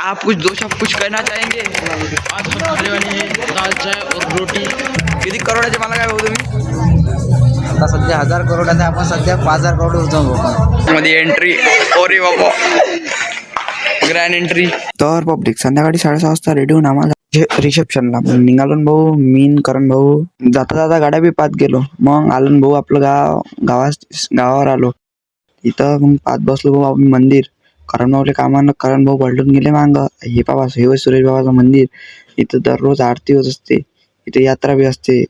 आप कुछ दो शब्द कुछ कहना चाहेंगे? आज हम खाने वाले हैं दाल चाय और रोटी। किती करोडाचे मला काय भाऊ तुम्ही? आता सध्या 1000 करोडाचा आपण सध्या 5000 करोड जाऊ मध्ये एंट्री. ओरे बाबा, ग्रँड एंट्री. तर पब्लिक संध्याकाळी 6:30 वाजता रेडी होऊन आम्हाला रिसेप्शनला निघालो न भाऊ. मीन करण भाऊ जाता जाता गाड्या बी पाहत गेलो. मग आलो न भाऊ आपलं गावावर आलो. इथं मग पाहत बसलो भाऊ आपण मंदिर. करण भाऊले कामानं करण भाऊ पलटून गेले मांग. हे बाबा हे होय सुरेश बाबाचं मंदिर. इथं दररोज आरती होत असते, इथे यात्रा बी असते.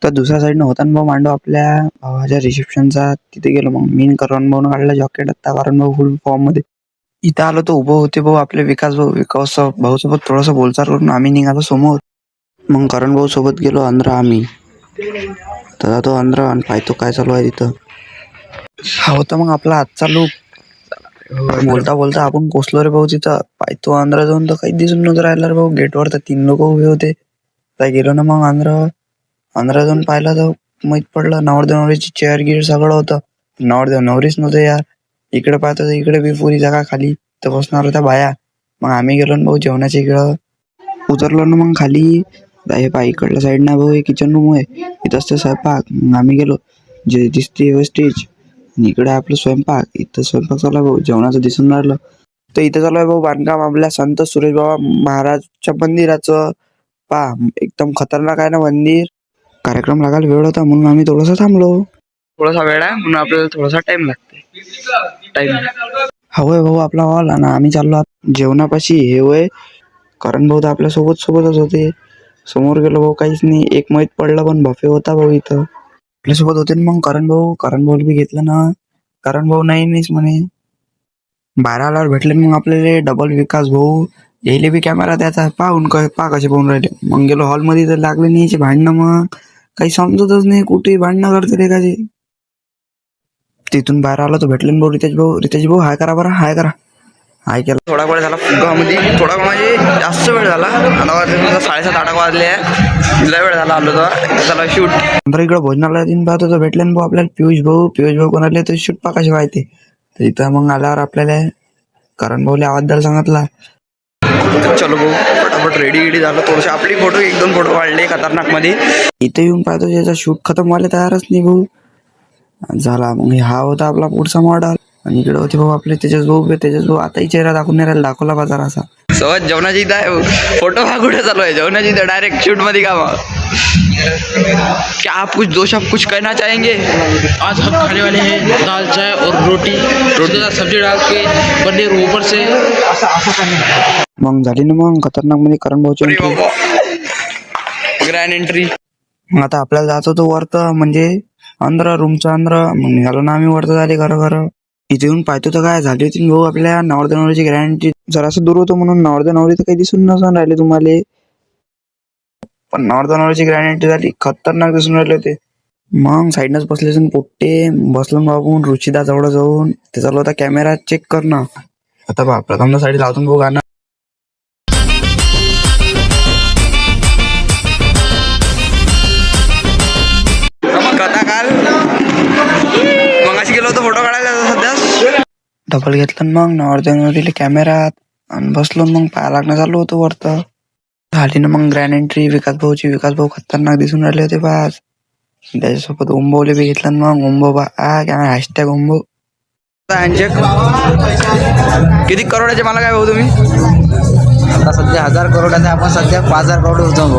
तर दुसऱ्या साईडनं होता ना भाऊ मांडव आपल्या भावाच्या रिसेप्शनचा. तिथे गेलो मग मीन करण भाऊन काढला जॉकेट. आता करण भाऊ फुल फॉर्म मध्ये इथं आलो तर उभं होते भाऊ आपले विकास भाऊ सोबत थोडंसं बोलचाल करून आम्ही निघालो समोर. मग करण भाऊ सोबत गेलो अंदर आम्ही. तर तो अंदर आणि पाहतो काय चालू आहे तिथं. हा होता मग आपला आजचा लूक. बोलता बोलता आपण पोचलो रे भाऊ तिथं. पाहतो अंदर जाऊन तर काही दिसून नव्हतं राहिलं रे भाऊ. गेटवर तर 3 लोक उभे होते. तर गेलो ना मग अंदर जाऊन पाहिलं तर माहित पडलं नवरदेव नवरीची चेअर गिअर सगळं होतं. नवरदेव नवरीच नव्हते यार. इकडे पाहतो तर इकडे बी पुरी जागा खाली तर बसणार होत्या बाया. मग आम्ही गेलो ना भाऊ जेवणाच्या इकडं उतरलो ना मग खाली. हे पहा इकडल्या साईड ना भाऊ किचन रूम आहे. इथं असते स्वयंपाक. मग आम्ही गेलो जे दिसते स्टेज. इकडे आपलं स्वयंपाक. इथं स्वयंपाक चालू आहे भाऊ. जेवणाचं दिसून राहिलं. तर इथं चालू आहे भाऊ बांधकाम आपल्या संत सुरेश बाबा महाराजच्या मंदिराचं. पहा एकदम खतरनाक आहे ना मंदिर. कार्यक्रम लागायला वेळ होता म्हणून आम्ही थोडंसं थांबलो. थोडासा वेळ आहे म्हणून आपल्याला थोडासा टाइम लागते. हवंय भाऊ आपला हॉल. आणि आम्ही चाललो जेवणापाशी. हे वय करण भाऊ तर आपल्या सोबतच होते. समोर गेलो भाऊ काहीच नाही. एक माहीत पडलं पण बफे होता भाऊ इथं आपल्यासोबत होते. मग करण भाऊ बी घेतलं ना. करण भाऊ नाहीच म्हणे. बाहेर आल्यावर भेटले मग आपल्याला डबल विकास भाऊ. यायले बी कॅमेरा त्याचा पाहून कसे पाहून राहिले. मग गेलो हॉलमध्ये तर लागले नाही भांडणं. मग काही समजतच नाही कुठे भांडणं करते रे का. तिथून बाहेर आलो तर भेटले भाऊ रितेश भाऊ हाय करा बरं. हाय केला. थोडा वेळ झाला फुगामध्ये. थोडा म्हणजे जास्त वेळ झाला. आता 7:30-8 वाजले आहे. लय वेळ झाला आलो तर झाला शूट. नंतर इकडं भोजनाला दिन पाहतो तर भेटले भाऊ आपल्याला पियुष भाऊ कोणाले तर शूट कशी माहिती. तर इथं मग आल्यावर आपल्याला करण भाऊले आवाज द्यायला सांगितला. चलो भाऊ फटाफट रेडी झालं. थोडेसे आपली फोटो 1-2 फोटो काढले खतरनाक मध्ये. इथे येऊन पाहतो त्याचा शूट खतम व्हायला तयारच नाही भाऊ झाला. मग हा होता आपला पुढचा मॉडेल. आणि इकडे होते भाऊ आपले तेजस भाऊ. आताही चेहरा दाखवून नाही राहिला. दाखवला बाजार असा सहज जेवणाची इथं आहे. फोटो हा कुठे चालू आहे जेवणाची इथं डायरेक्ट शूट मध्ये काम. क्या आप कुछ दो शब्द कुछ कहना चाहेंगे? आज हम खाने वाले हैं दाल चाय और रोटी के साथ सब्जी डाल के पनीर ऊपर से। मग झाली ना मग खतरनाक मध्ये करण भाऊची ग्रँड एंट्री. मग आता आपल्याला जायचं होतं वरतं म्हणजे रूमच्या अंदर. मग निघालो ना आम्ही वरतं झाले घर. इथे येऊन पाहतो तर काय झाली होती भाऊ आपल्या नवरदेव नवरीची गॅरंटी. जरासं दूर होतं म्हणून नवरदेव नवरी तर काही दिसून नसून राहिले तुम्हाला. पण नवरदेव नवरीची गॅरंटी झाली. खतरनाक दिसून राहिले होते. मग साईडनच बसले असून पोट्टे बसलो बाबून रुचिदा जवळ जाऊन. ते चालू होता कॅमेरा चेक करणं. आता बा प्रथम साईड लावतो भाऊ गाणं. कथा काल मग अशी गेलो होतो फोटो काढायला सध्या. डबल घेतलं मग नवरदेव नवरीला कॅमेरात आणि बसलो. मग पाया लागणं चालू होतं वरतं. झाली ना मग ग्रँड एंट्री विकास भाऊ खतरनाक दिसून राहिले होते पाच. त्याच्यासोबत ओंबोले बी घेतलं. मग ओंबो कॅमेरा हॅशटॅग ओंबो. किती करोडाचे मला काय भाऊ तुम्ही? आता सध्या 1000 करोडाचा आपण सध्या 5000 करोड जाऊ.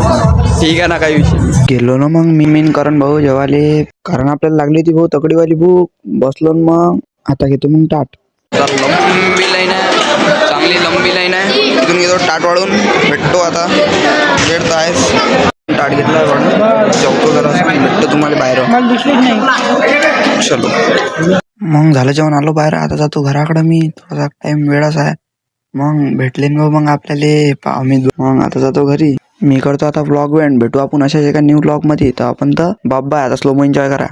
ठीक आहे ना काही विषय. गेलो ना मग मीन करण भाऊ जेवाले. कारण आपल्याला लागली होती भाऊ तकडीवाली भूक. बसलो मग आता घेतो मग टाट. लंबी लाईन आहे चांगली लंबी लाईन आहे. इथून घेतो टाट वाढून भेटतो. आता वेळ तर आहेच. टाट घेतला वाढून जेवतो जरा भेटतो तुम्हाला बाहेर. चलो मग झालं जेवण आलो बाहेर. आता जातो घराकडं मी. थोडासा टाइम वेळच आहे. मग भेटले मग आपल्याला मी. मग आता जातो घरी. मी करतो आता व्लॉग एंड. भेटू आपण अशाच एका न्यू व्लॉग मध्ये. तर आपण तर बाय. आता स्लो एन्जॉय करा.